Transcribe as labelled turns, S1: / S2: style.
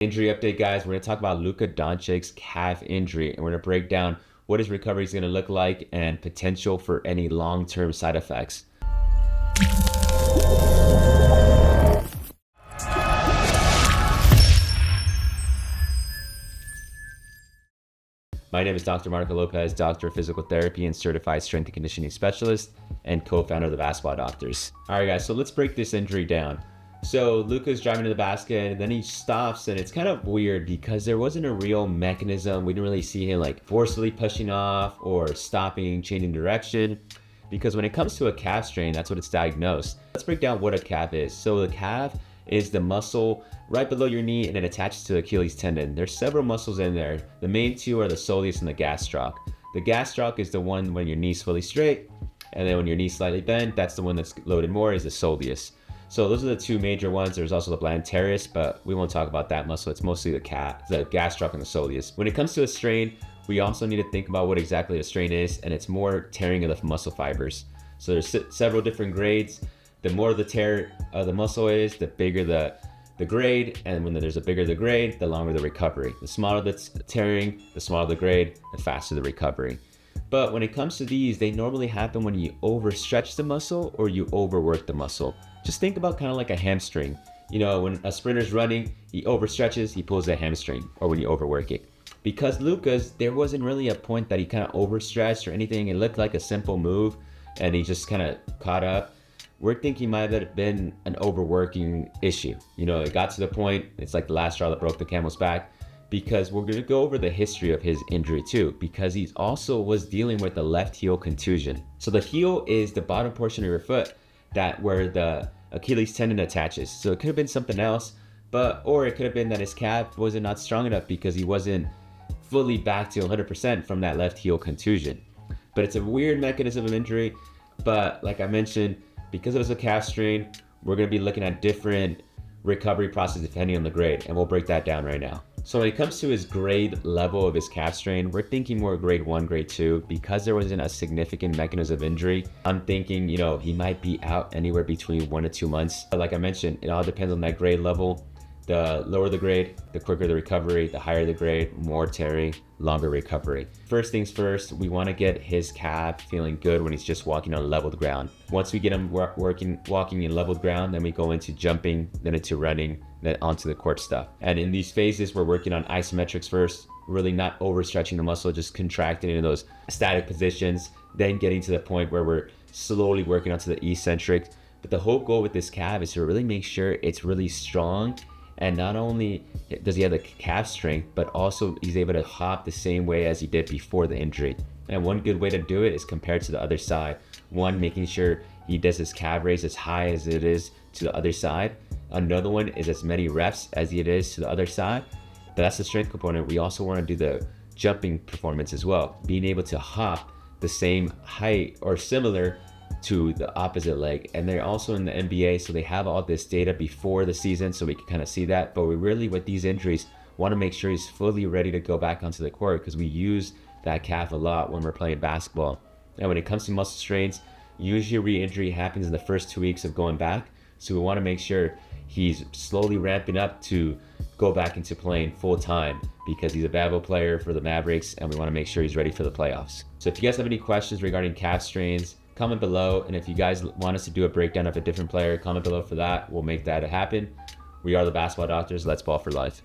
S1: Injury update, guys. We're going to talk about Luka Doncic's calf injury, and we're going to break down what his recovery is going to look like and potential for any long-term side effects. My name is Dr. Marco Lopez, Doctor of Physical Therapy and Certified Strength and Conditioning Specialist, and co-founder of the Basketball Doctors. All right, guys, so let's break this injury down. So Luka's driving to the basket, and then he stops, and it's kind of weird because there wasn't a real mechanism. We didn't really see him like forcefully pushing off or stopping, changing direction. Because when it comes to a calf strain, that's what it's diagnosed. Let's break down what a calf is. So the calf is the muscle right below your knee, and it attaches to the Achilles tendon. There's several muscles in there. The main two are the soleus and the gastroc. The gastroc is the one when your knee's fully straight, and then when your knee's slightly bent, that's the one that's loaded more, is the soleus. So those are the two major ones. There's also the plantaris, but we won't talk about that muscle. It's mostly the gastroc and the soleus. When it comes to a strain, we also need to think about what exactly a strain is, and it's more tearing of the muscle fibers. So there's several different grades. The more the tear of the muscle is, the bigger the grade, and when there's a bigger the grade, the longer the recovery. The smaller the tearing, the smaller the grade, the faster the recovery. But when it comes to these, they normally happen when you overstretch the muscle or you overwork the muscle. Just think about kind of like a hamstring. You know, when a sprinter's running, he overstretches, he pulls a hamstring, or when you overwork it. Because Luka's, there wasn't really a point that he kind of overstretched or anything. It looked like a simple move, and he just kind of caught up. We're thinking might have been an overworking issue. You know, it got to the point, it's like the last straw that broke the camel's back, because we're gonna go over the history of his injury too, because he also was dealing with a left heel contusion. So the heel is the bottom portion of your foot where the Achilles tendon attaches. So it could have been something else, or it could have been that his calf wasn't not strong enough because he wasn't fully back to 100% from that left heel contusion. But it's a weird mechanism of injury. But like I mentioned, because it was a calf strain, we're going to be looking at different recovery process depending on the grade, and we'll break that down right now. So when it comes to his grade level of his calf strain, we're thinking more grade 1, grade 2, because there wasn't a significant mechanism of injury. I'm thinking, you know, he might be out anywhere between 1 to 2 months. But like I mentioned, it all depends on that grade level. The lower the grade, the quicker the recovery. The higher the grade, more tearing, longer recovery. First things first, we want to get his calf feeling good when he's just walking on leveled ground. Once we get him walking in leveled ground, then we go into jumping, then into running, then onto the court stuff. And in these phases, we're working on isometrics first, really not overstretching the muscle, just contracting in those static positions, then getting to the point where we're slowly working onto the eccentric. But the whole goal with this calf is to really make sure it's really strong. And not only does he have the calf strength, but also he's able to hop the same way as he did before the injury. And one good way to do it is compared to the other side. One, making sure he does his calf raise as high as it is to the other side. Another one is as many reps as it is to the other side. But that's the strength component. We also want to do the jumping performance as well. Being able to hop the same height or similar to the opposite leg. And they're also in the NBA, so they have all this data before the season, so we can kind of see that. But we really, with these injuries, want to make sure he's fully ready to go back onto the court, because we use that calf a lot when we're playing basketball. And when it comes to muscle strains, usually re-injury happens in the first 2 weeks of going back. So we want to make sure he's slowly ramping up to go back into playing full time, because he's a valuable player for the Mavericks, and we want to make sure he's ready for the playoffs. So if you guys have any questions regarding calf strains, comment below. And if you guys want us to do a breakdown of a different player, comment below for that. We'll make that happen. We are the Basketball Doctors. Let's ball for life.